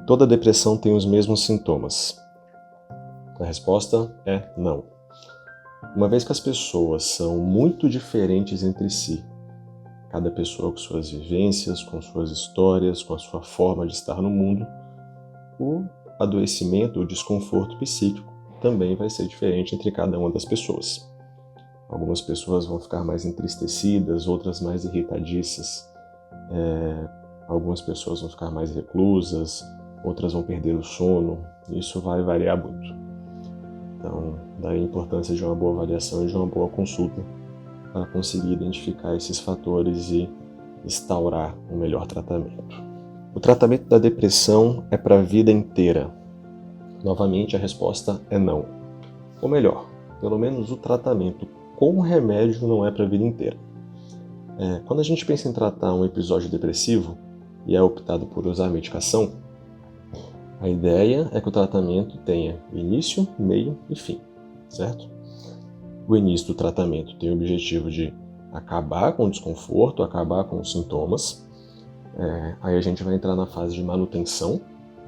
toda depressão tem os mesmos sintomas? A resposta é não. Uma vez que as pessoas são muito diferentes entre si, cada pessoa com suas vivências, com suas histórias, com a sua forma de estar no mundo, o adoecimento, o desconforto psíquico também vai ser diferente entre cada uma das pessoas. Algumas pessoas vão ficar mais entristecidas, outras mais irritadiças. Algumas pessoas vão ficar mais reclusas, outras vão perder o sono. Isso vai variar muito. Então, daí a importância de uma boa avaliação e de uma boa consulta para conseguir identificar esses fatores e instaurar um melhor tratamento. O tratamento da depressão é para a vida inteira. Novamente, a resposta é não. Ou melhor, pelo menos o tratamento com remédio não é para a vida inteira. Quando a gente pensa em tratar um episódio depressivo e é optado por usar medicação, a ideia é que o tratamento tenha início, meio e fim, certo? O início do tratamento tem o objetivo de acabar com o desconforto, acabar com os sintomas. Aí a gente vai entrar na fase de manutenção,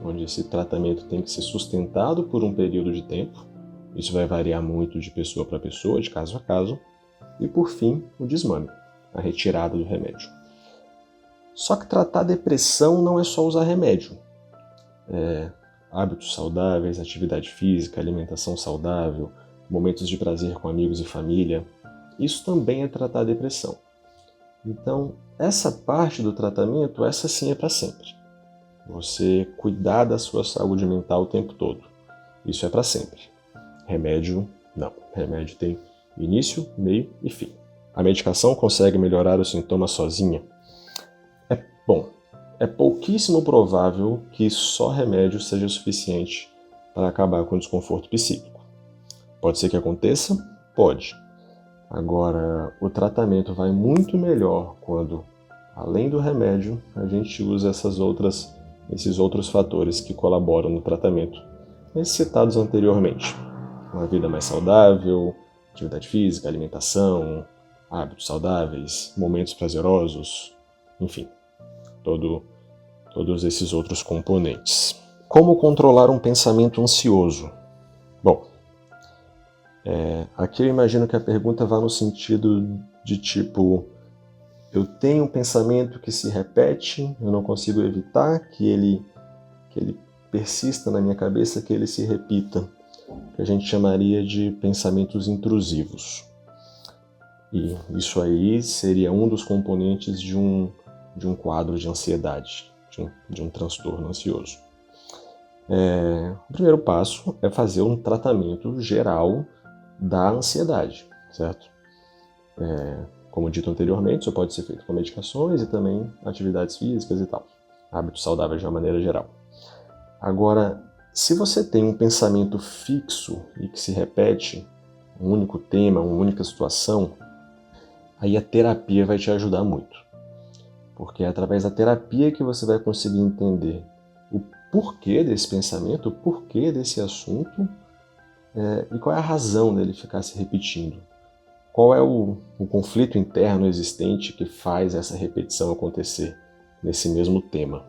onde esse tratamento tem que ser sustentado por um período de tempo. Isso vai variar muito de pessoa para pessoa, de caso a caso. E por fim, o desmame, a retirada do remédio. Só que tratar depressão não é só usar remédio. Hábitos saudáveis, atividade física, alimentação saudável, momentos de prazer com amigos e família, isso também é tratar a depressão. Então, essa parte do tratamento, essa sim é para sempre. Você cuidar da sua saúde mental o tempo todo, isso é para sempre. Remédio, não. Remédio tem início, meio e fim. A medicação consegue melhorar os sintomas sozinha? É pouquíssimo provável que só remédio seja suficiente para acabar com o desconforto psíquico. Pode ser que aconteça? Pode. Agora, o tratamento vai muito melhor quando, além do remédio, a gente usa esses outros fatores que colaboram no tratamento, esses citados anteriormente. Uma vida mais saudável, atividade física, alimentação, hábitos saudáveis, momentos prazerosos, enfim, todos esses outros componentes. Como controlar um pensamento ansioso? Bom, aqui eu imagino que a pergunta vá no sentido de tipo, eu tenho um pensamento que se repete, eu não consigo evitar que ele persista na minha cabeça, que ele se repita, que a gente chamaria de pensamentos intrusivos. E isso aí seria um dos componentes de um quadro de ansiedade, de um transtorno ansioso. O primeiro passo é fazer um tratamento geral da ansiedade, certo? Como dito anteriormente, isso pode ser feito com medicações e também atividades físicas e tal. Hábitos saudáveis de uma maneira geral. Agora, se você tem um pensamento fixo e que se repete, um único tema, uma única situação, aí a terapia vai te ajudar muito. Porque é através da terapia que você vai conseguir entender o porquê desse pensamento, o porquê desse assunto e qual é a razão dele ficar se repetindo. Qual é o conflito interno existente que faz essa repetição acontecer nesse mesmo tema.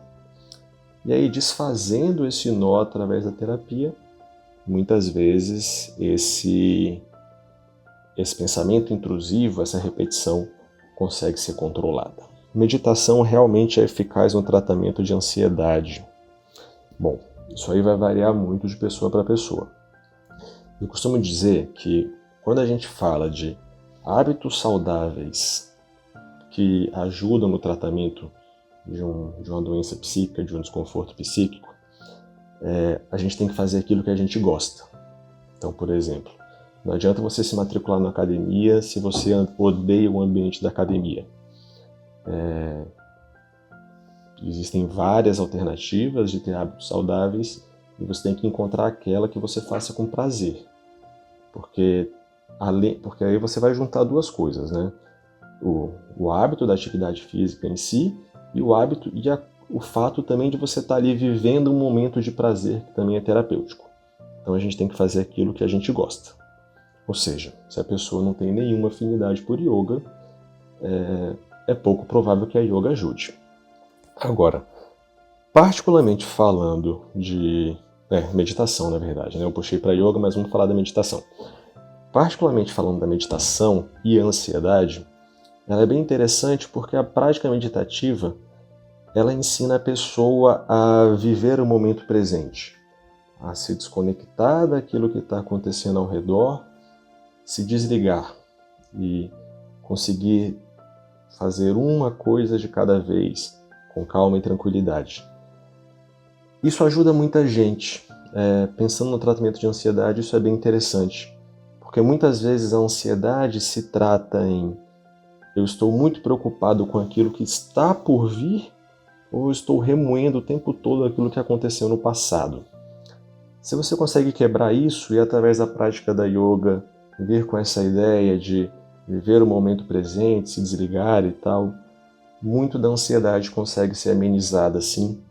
E aí, desfazendo esse nó através da terapia, muitas vezes esse pensamento intrusivo, essa repetição, consegue ser controlada. Meditação realmente é eficaz no tratamento de ansiedade. Bom, isso aí vai variar muito de pessoa para pessoa. Eu costumo dizer que quando a gente fala de hábitos saudáveis que ajudam no tratamento de uma doença psíquica, de um desconforto psíquico, a gente tem que fazer aquilo que a gente gosta. Então, por exemplo, não adianta você se matricular na academia se você odeia o ambiente da academia. Existem várias alternativas de ter hábitos saudáveis e você tem que encontrar aquela que você faça com prazer. Porque aí você vai juntar duas coisas, né? O hábito da atividade física em si e o hábito e o fato também de você estar ali vivendo um momento de prazer que também é terapêutico. Então a gente tem que fazer aquilo que a gente gosta. Ou seja, se a pessoa não tem nenhuma afinidade por yoga, é pouco provável que a yoga ajude. Agora, Particularmente falando de meditação, na verdade, né? Eu puxei para yoga, mas vamos falar da meditação. Particularmente falando da meditação e ansiedade, ela é bem interessante porque a prática meditativa, ela ensina a pessoa a viver o momento presente, a se desconectar daquilo que está acontecendo ao redor, se desligar e conseguir fazer uma coisa de cada vez, com calma e tranquilidade. Isso ajuda muita gente. Pensando no tratamento de ansiedade, isso é bem interessante, porque muitas vezes a ansiedade se trata em eu estou muito preocupado com aquilo que está por vir ou eu estou remoendo o tempo todo aquilo que aconteceu no passado. Se você consegue quebrar isso e através da prática da yoga vir com essa ideia de viver o momento presente, se desligar e tal, muito da ansiedade consegue ser amenizada assim.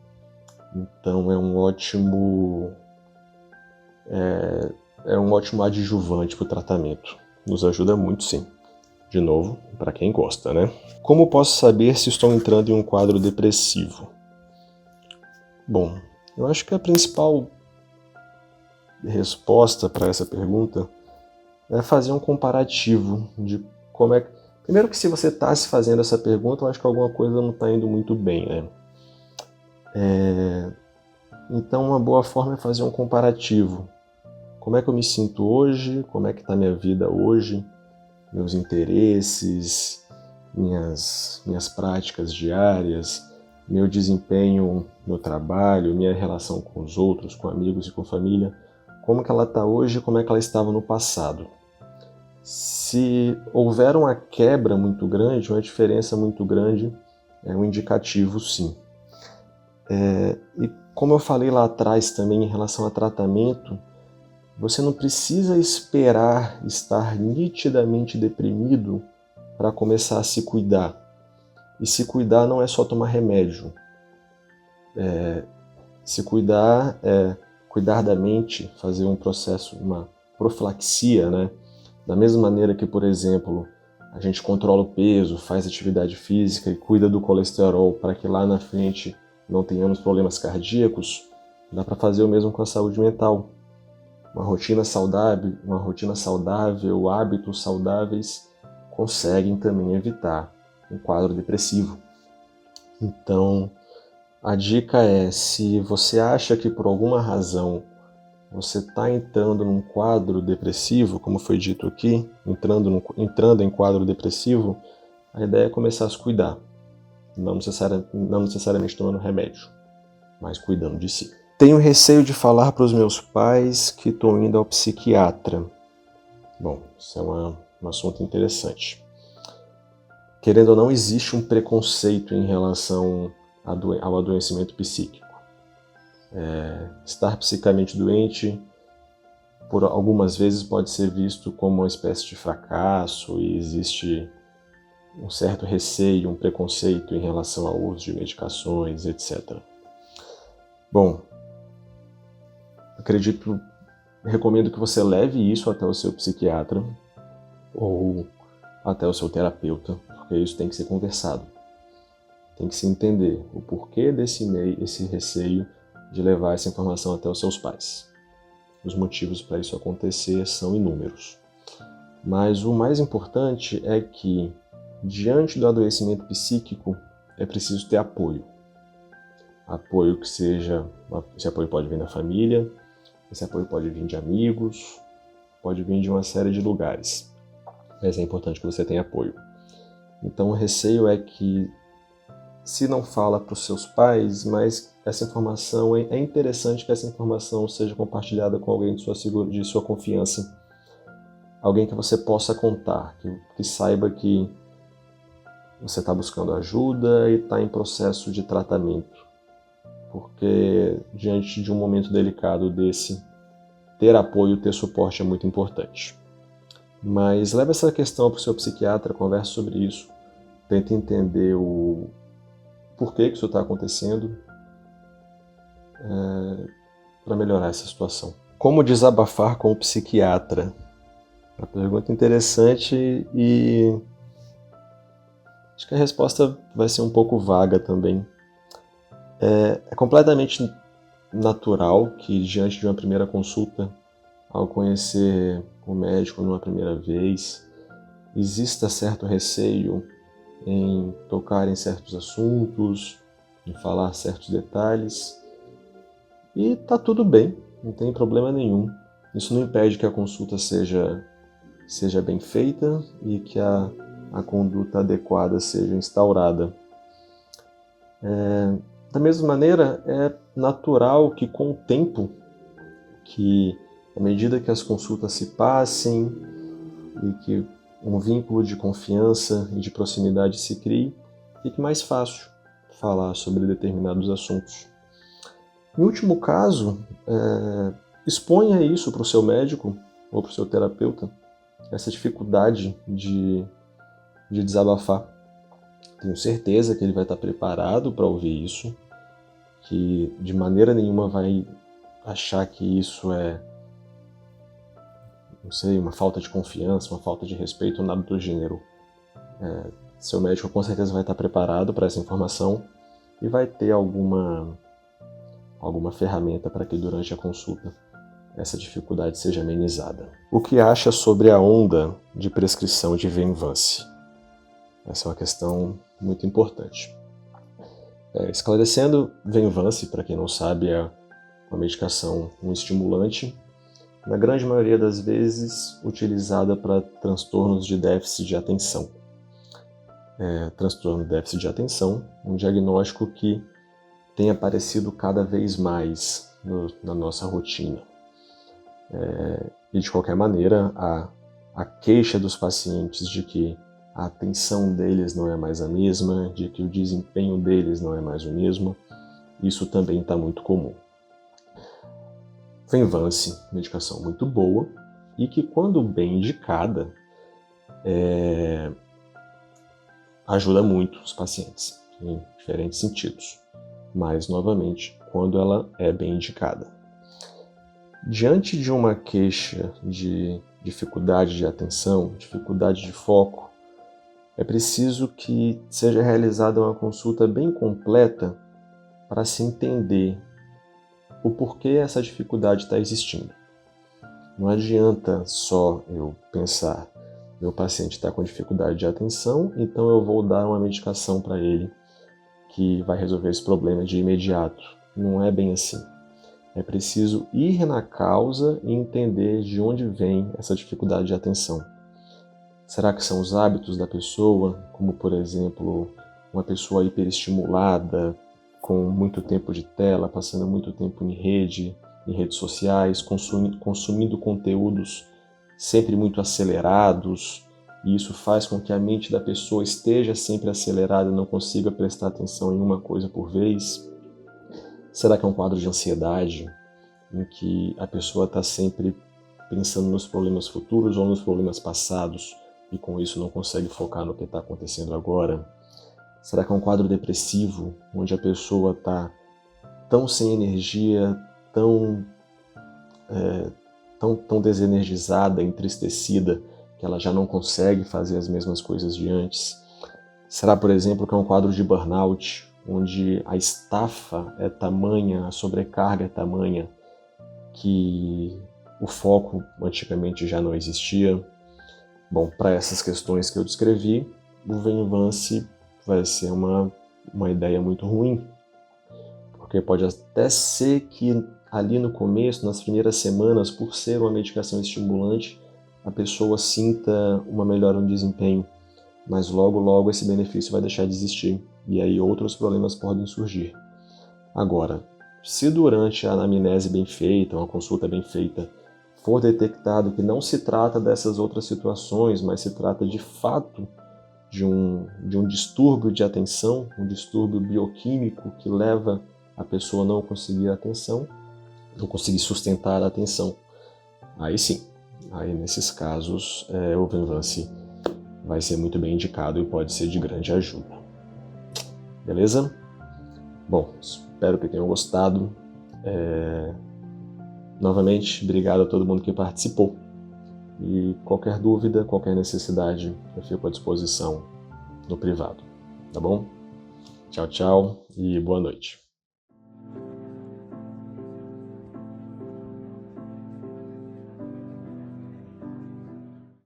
Então é um ótimo adjuvante para o tratamento. Nos ajuda muito, sim. De novo, para quem gosta, né? Como posso saber se estou entrando em um quadro depressivo? Bom, eu acho que a principal resposta para essa pergunta é fazer um comparativo de como é que... Primeiro que se você está se fazendo essa pergunta, eu acho que alguma coisa não está indo muito bem, né? Então uma boa forma é fazer um comparativo. Como é que eu me sinto hoje? Como é que está minha vida hoje? Meus interesses, minhas práticas diárias, meu desempenho no trabalho, minha relação com os outros, com amigos e com família, como que ela está hoje e como é que ela estava no passado. Se houver uma quebra muito grande, uma diferença muito grande, é um indicativo, sim. E como eu falei lá atrás também em relação a tratamento, você não precisa esperar estar nitidamente deprimido para começar a se cuidar. E se cuidar não é só tomar remédio. Se cuidar é cuidar da mente, fazer um processo, uma profilaxia, né? Da mesma maneira que, por exemplo, a gente controla o peso, faz atividade física e cuida do colesterol para que lá na frente não tenhamos problemas cardíacos, dá para fazer o mesmo com a saúde mental. Uma rotina saudável, hábitos saudáveis conseguem também evitar um quadro depressivo. Então, a dica é, se você acha que por alguma razão você está entrando num quadro depressivo, como foi dito aqui, entrando em quadro depressivo, a ideia é começar a se cuidar, não necessariamente tomando remédio, mas cuidando de si. Tenho receio de falar para os meus pais que estou indo ao psiquiatra. Bom, isso é um assunto interessante. Querendo ou não, existe um preconceito em relação ao adoecimento psíquico. Estar psicamente doente, por algumas vezes, pode ser visto como uma espécie de fracasso e existe um certo receio, um preconceito em relação ao uso de medicações, etc. Bom, recomendo que você leve isso até o seu psiquiatra ou até o seu terapeuta, porque isso tem que ser conversado. Tem que se entender o porquê esse receio de levar essa informação até os seus pais. Os motivos para isso acontecer são inúmeros. Mas o mais importante é que, diante do adoecimento psíquico, é preciso ter apoio. Esse apoio pode vir da família, esse apoio pode vir de amigos, pode vir de uma série de lugares. Mas é importante que você tenha apoio. Então o receio é que, se não fala para os seus pais, mas essa informação, é interessante que essa informação seja compartilhada com alguém de sua confiança. Alguém que você possa contar, que saiba que você está buscando ajuda e está em processo de tratamento. Porque diante de um momento delicado desse, ter apoio, ter suporte é muito importante. Mas leve essa questão para o seu psiquiatra, converse sobre isso, tente entender o porquê que isso está acontecendo para melhorar essa situação. Como desabafar com o psiquiatra? Uma pergunta interessante e acho que a resposta vai ser um pouco vaga também. É completamente natural que, diante de uma primeira consulta, ao conhecer o médico numa primeira vez, exista certo receio em tocar em certos assuntos, em falar certos detalhes, e tá tudo bem, não tem problema nenhum. Isso não impede que a consulta seja bem feita e que a conduta adequada seja instaurada. Da mesma maneira, é natural que com o tempo, que à medida que as consultas se passem e que um vínculo de confiança e de proximidade se crie, fique mais fácil falar sobre determinados assuntos. Em último caso, exponha isso para o seu médico ou para o seu terapeuta, essa dificuldade de desabafar. Tenho certeza que ele vai estar preparado para ouvir isso, que de maneira nenhuma vai achar que isso é, não sei, uma falta de confiança, uma falta de respeito ou nada do gênero. Seu médico com certeza vai estar preparado para essa informação e vai ter alguma ferramenta para que durante a consulta essa dificuldade seja amenizada. O que acha sobre a onda de prescrição de Venvanse? Essa é uma questão muito importante. Esclarecendo, Venvanse, para quem não sabe, é uma medicação, um estimulante, na grande maioria das vezes utilizada para transtornos de déficit de atenção. Transtorno de déficit de atenção, um diagnóstico que tem aparecido cada vez mais na nossa rotina. E de qualquer maneira, a queixa dos pacientes de que a atenção deles não é mais a mesma, de que o desempenho deles não é mais o mesmo, isso também está muito comum. Venvanse, medicação muito boa e que, quando bem indicada, ajuda muito os pacientes em diferentes sentidos, mas, novamente, quando ela é bem indicada. Diante de uma queixa de dificuldade de atenção, dificuldade de foco, é preciso que seja realizada uma consulta bem completa para se entender o porquê essa dificuldade está existindo. Não adianta só eu pensar, meu paciente está com dificuldade de atenção, então eu vou dar uma medicação para ele que vai resolver esse problema de imediato. Não é bem assim. É preciso ir na causa e entender de onde vem essa dificuldade de atenção. Será que são os hábitos da pessoa, como, por exemplo, uma pessoa hiperestimulada, com muito tempo de tela, passando muito tempo em redes sociais, consumindo conteúdos sempre muito acelerados, e isso faz com que a mente da pessoa esteja sempre acelerada e não consiga prestar atenção em uma coisa por vez? Será que é um quadro de ansiedade, em que a pessoa está sempre pensando nos problemas futuros ou nos problemas passados, e com isso não consegue focar no que está acontecendo agora? Será que é um quadro depressivo, onde a pessoa está tão sem energia, tão desenergizada, entristecida, que ela já não consegue fazer as mesmas coisas de antes? Será, por exemplo, que é um quadro de burnout, onde a estafa é tamanha, a sobrecarga é tamanha, que o foco antigamente já não existia? Bom, para essas questões que eu descrevi, o Venvanse vai ser uma ideia muito ruim, porque pode até ser que ali no começo, nas primeiras semanas, por ser uma medicação estimulante, a pessoa sinta uma melhora no desempenho, mas logo esse benefício vai deixar de existir, e aí outros problemas podem surgir. Agora, se durante a anamnese bem feita, uma consulta bem feita, for detectado que não se trata dessas outras situações, mas se trata de fato de um distúrbio de atenção, um distúrbio bioquímico que leva a pessoa a não conseguir atenção, não conseguir sustentar a atenção, aí sim, aí nesses casos o Venvanse vai ser muito bem indicado e pode ser de grande ajuda. Beleza? Bom, espero que tenham gostado. Novamente, obrigado a todo mundo que participou. E qualquer dúvida, qualquer necessidade, eu fico à disposição no privado. Tá bom? Tchau, tchau e boa noite.